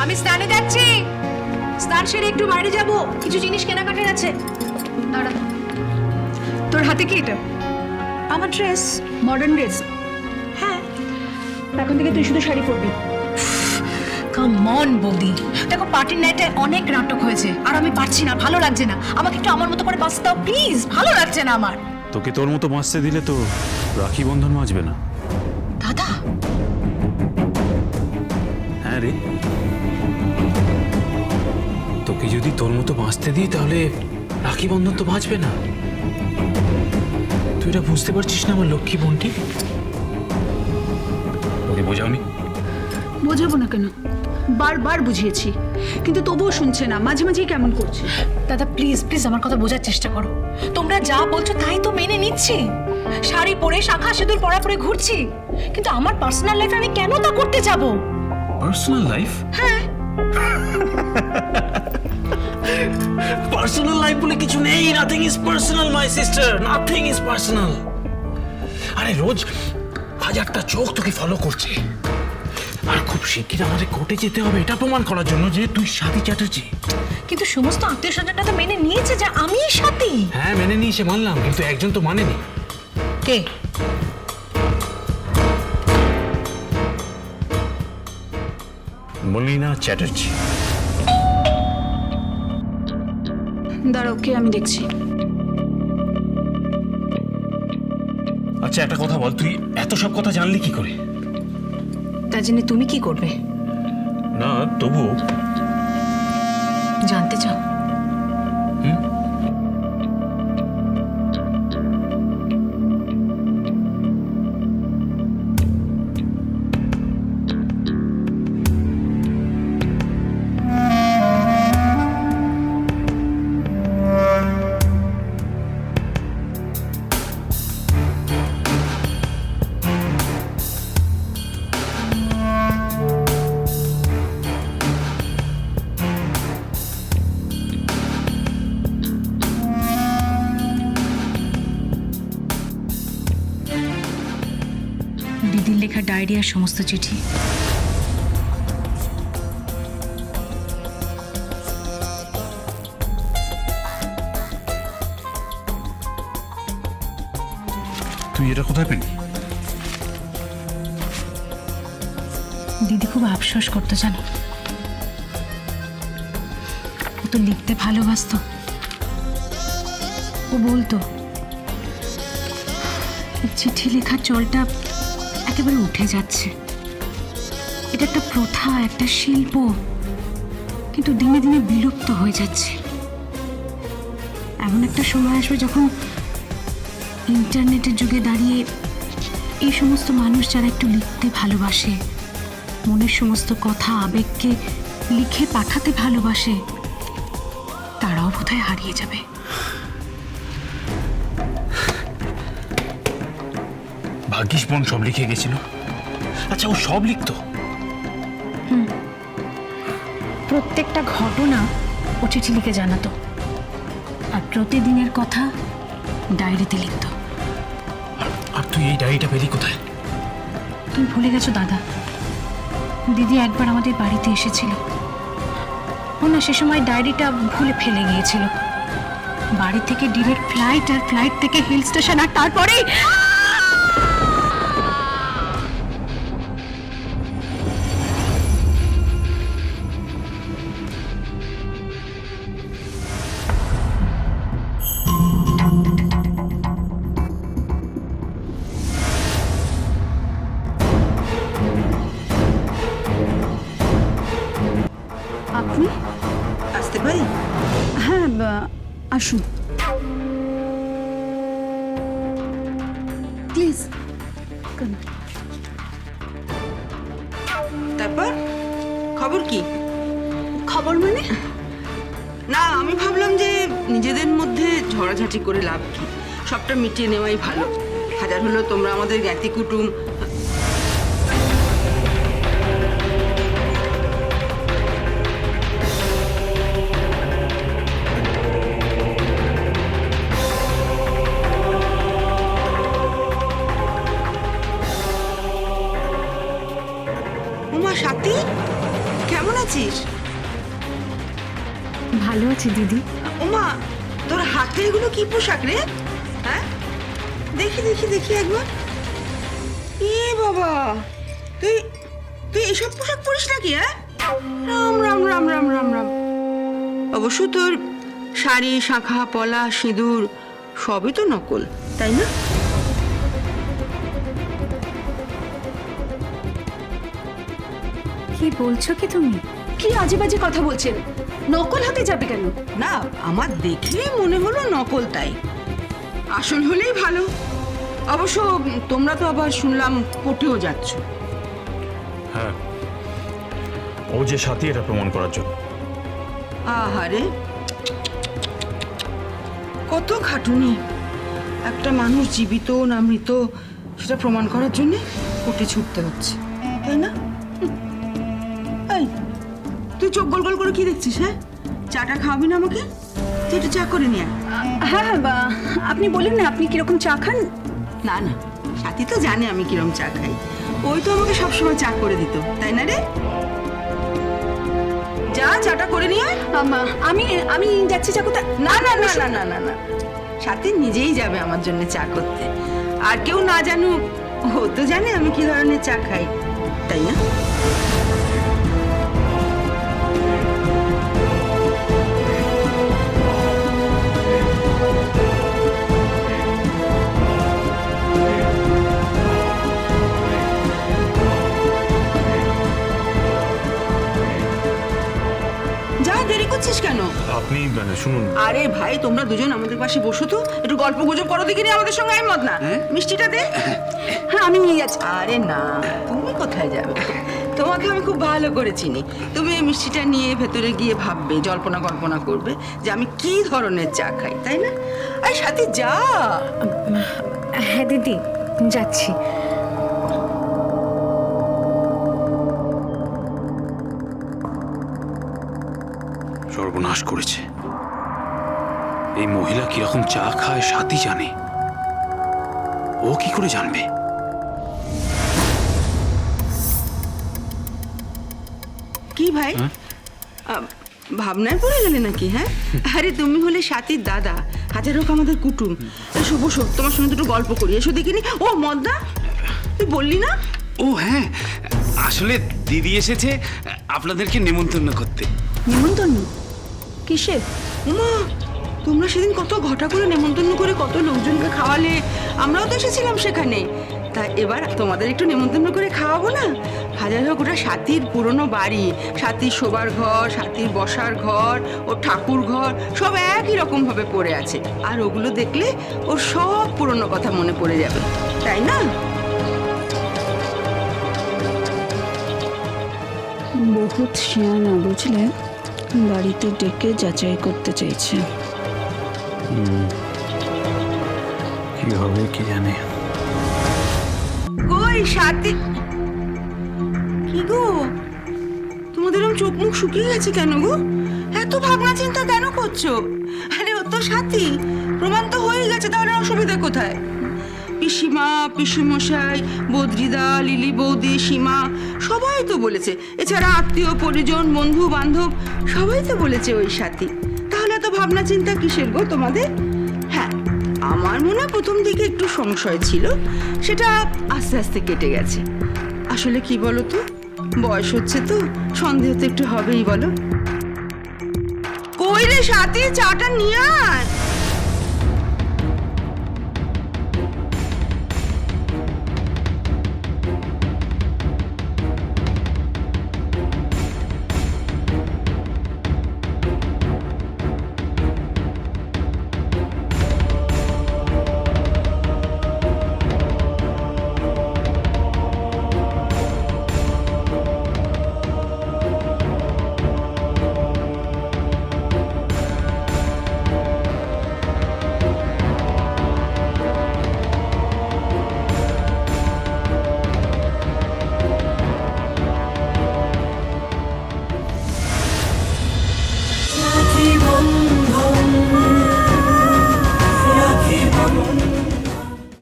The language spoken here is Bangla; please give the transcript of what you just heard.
আমি স্নানে যাচ্ছি। স্নান সেরে একটু বাইরে যাব, কিছু জিনিস কেনাকাটার আছে। দাঁড়া, তোর হাতে কি এটা? আমার ড্রেস। Modern dress? হ্যাঁ। এখন থেকে তুই শুধু শাড়ি পরবি। কাম অন বৌদি, দেখো পার্টির নাইটে অনেক নাটক হয়েছে, আর আমি পারছি না, ভালো লাগছে না। আমাকে একটু আমার মতো করে বাঁচতে দাও প্লিজ, ভালো লাগছে না আমার। তোকে তোর মতো বাঁচতে দিলে তো রাখি বন্ধন বাঁচবে না। দাদা, হ্যাঁ রে, তোকে যদি তোর মতো বাঁচতে দিই তাহলে রাখি বন্ধন তো বাঁচবে না। তুই এটা বুঝতে পারছিস না আমার লক্ষ্মী বোনটি? ওকে বোঝাওনি? বোঝাবো না কেন? বারবার বুঝিয়েছি, কিন্তু তবুও শুনছে না, মাঝে মাঝেই কেমন করছে। দাদা প্লিজ প্লিজ আমার কথা বোঝার চেষ্টা করো। তোমরা যা বলছো তাই তো মেনে নিচ্ছি, শাড়ি পরে শাখা সিঁদুর পরা পরে ঘুরছি, কিন্তু আমার পার্সোনাল লাইফে আমি কেন তা করতে যাব? Personal life? হ্যাঁ। পার্সোনাল লাইফ বলে কিছু নেই। Nothing is personal my sister, nothing is personal. আরে রোজ হাজারটা চোখ তোকে ফলো করছে, আর খুব শিগগির আমাদের কোর্টে যেতে হবে এটা প্রমাণ করার জন্য যে তুই স্বাতী চ্যাটার্জি। কিন্তু সমস্ত আত্মীয় স্বজনরা তো মেনে নিয়েছে যে আমি সাথী। হ্যাঁ মেনে নিয়েছে মানলাম, কিন্তু একজন তো মানেনি। কে? মলিনা চ্যাটার্জি। দাঁড়াও, কে? আমি দেখছি। আচ্ছা একটা কথা বল, তুই এত সব কথা জানলি কি করে? তার জন্য তুমি কি করবে? না তবু জানতে চাও? দিদির লেখা ডায়েরি আর সমস্ত চিঠি। তুই এটা কোথায় পেলি? দিদি খুব আফসোস করতো জানো, ও তো লিখতে ভালোবাসতো। ও বলতো চিঠি লেখার চলটা একেবারে উঠে যাচ্ছে, এটা একটা প্রথা, একটা শিল্প, কিন্তু দিনে দিনে বিলুপ্ত হয়ে যাচ্ছে। এমন একটা সময় আসবে যখন ইন্টারনেটের যুগে দাঁড়িয়ে এই সমস্ত মানুষ যারা একটু লিখতে ভালোবাসে, মনের সমস্ত কথা আবেগকে লিখে পাঠাতে ভালোবাসে, তারাও বোধহয় হারিয়ে যাবে। ভাগ্যিস বোন সব লিখে গেছিল। আচ্ছা ও সব লিখতো? প্রত্যেকটা ঘটনা ও চিঠি লিখে জানাতো, আর প্রতিদিনের কথা ডায়েরিতে লিখতো। আর তুই এই ডায়েরিটা পেলি কোথায়? তুমি ভুলে গেছো দাদা, দিদি একবার আমাদের বাড়িতে এসেছিল। ও না সে সময় ডায়েরিটা ভুলে ফেলে গিয়েছিল। বাড়ি থেকে ডিরেক্ট ফ্লাইট, আর ফ্লাইট থেকে হিল স্টেশন, আর তারপরে আপনি? আসতে পারি? হ্যাঁ, আসুন প্লিজ। তারপর খবর কি? খবর মানে? না, আমি ভাবলাম যে নিজেদের মধ্যে ঝগড়াঝাটি করে লাভ কি, সবটা মিটিয়ে নেওয়াই ভালো। হাজার হলো তোমরা আমাদের জ্ঞাতি কুটুম। উমা, সাথী কেমন কেমন আছিস? ভালো আছি দিদি। ওমা, তোর হাতে এগুলো কি পোশাক রে? হ্যাঁ, দেখি দেখি দেখি একবার। এ বাবা, তুই তুই এসব পোশাক পরিস নাকি? হ্যাঁ, রাম রাম রাম রাম রাম রাম। অবশ্য তোর শাড়ি, শাঁখা, পলা, সিঁদুর সবই তো নকল, তাই না? কি বলছো কি তুমি? কি আজে বাজে কথা বলছেন? নকল হাতে যাবে কেন? না, আমার দেখে মনে হলো নকল, তাই আসল হলেই ভালো। অবশ্য তোমরা তো আবার শুনলাম কোর্টেও যাচ্ছ। হ্যাঁ, ও যে সাথী এটা প্রমাণ করার জন্য। আহারে, কত খাটুনি! একটা মানুষ জীবিত না মৃত সেটা প্রমাণ করার জন্য কোর্টে ছুটতে হচ্ছে, তাই না? এই, তুই চোখ গোল গোল করে কি দেখছিস? হ্যাঁ, চাটা খাওয়াবি না আমাকে? তুই একটু চা করে নিয়ে আয়। হ্যাঁ হ্যাঁ, আপনি বলেন না আপনি কিরকম চা খান। না না, সাথী তো জানে আমি কিরম চা খাই। ওই তো আমাকে সবসময় চা করে দিত, তাই না রে? যা, চাটা করে নিয়ে আয়। আমি আমি যাচ্ছি চা করতে। না না না না না না না, সাথী নিজেই যাবে আমার জন্য চা করতে। আর কেউ না জানুক, ও তো জানে আমি কি ধরনের চা খাই, তাই না? যা, দেরি করছিস কেন? আপনি শুনুন, আরে ভাই, তোমরা দুজন আমাদের পাশে বসো তো, একটু গল্প গুজব করো দেখি আমাদের সঙ্গে। আমি মত না, মিষ্টিটা দে। হ্যাঁ, আমি নিয়ে যাচ্ছি। আরে না, তুমি কোথায় যাবে? তোমাকে আমি খুব ভালো করে চিনি। তুমি এই মিষ্টিটা নিয়ে ভেতরে গিয়ে ভাববে, জল্পনা কল্পনা করবে যে আমি কি ধরনের চা খাই, তাই না? আরে সাথী, যা। হ্যাঁ দিদি, যাচ্ছি। সর্বনাশ করেছে। এই মহিলা কিরকম চা খায় সাথী জানে, ও কি করে জানবে? কি ভাই, ভাবনায় পড়ে গেলে নাকি? হ্যাঁ, আরে তুমি হলে সাথীর দাদা, হাজার হোক আমাদের কুটুম। এসো বসো, তোমার সঙ্গে দুটো গল্প করি, এসো দেখিনি। ও মদনা, তুই বললি না? ও হ্যাঁ, আসলে দিদি এসেছে আপনাদেরকে নেমন্তন্ন করতে। নিমন্ত্রণ কিসের? উমা, তোমরা সেদিন কত ঘটা করে নেমন্তন্ন করে কত লোকজনকে খাওয়ালে, আমরাও তো এসেছিলাম সেখানে। তা এবার তোমাদের একটু নেমন্তন্ন করে খাওয়াবো না? হাজার হোক ওটা সাথীর পুরনো বাড়ি, সাথীর শোবার ঘর, সাথীর বসার ঘর, ওর ঠাকুর ঘর সব একই রকম ভাবে পড়ে আছে। আর ওগুলো দেখলে ওর সব পুরনো কথা মনে পড়ে যাবে, তাই না? বহুত শিয়ানা, বুঝলে, বাড়িতে ডেকে যাচাই করতে চাইছে। কি হবে কি জানে। কই সাথী? কি গো, তোমাদের এরকম চোখ মুখ শুকিয়ে গেছে কেন গো? এত ভাবনা চিন্তা কেন করছো? আরে ও তো সাথী, প্রমাণ তো হয়ে গেছে, তাহলে অসুবিধা কোথায়? পিসিমা, পিসিমশাই, বদ্রিদা, লিলি বৌদি, সীমা সবাই তো বলেছে। এছাড়া আত্মীয় পরিজন, বন্ধু বান্ধব সবাই তো বলেছে ওই সাথী। তাহলে এত ভাবনা চিন্তা কিসের গো তোমাদের? হ্যাঁ, আমার মনে হয় প্রথম দিকে একটু সংশয় ছিল, সেটা আস্তে আস্তে কেটে গেছে। আসলে কি বলো তো, বয়স হচ্ছে তো, সন্দেহ তো একটু হবেই, বলো। কই রে সাথী, চাটা নিয়ে আয়।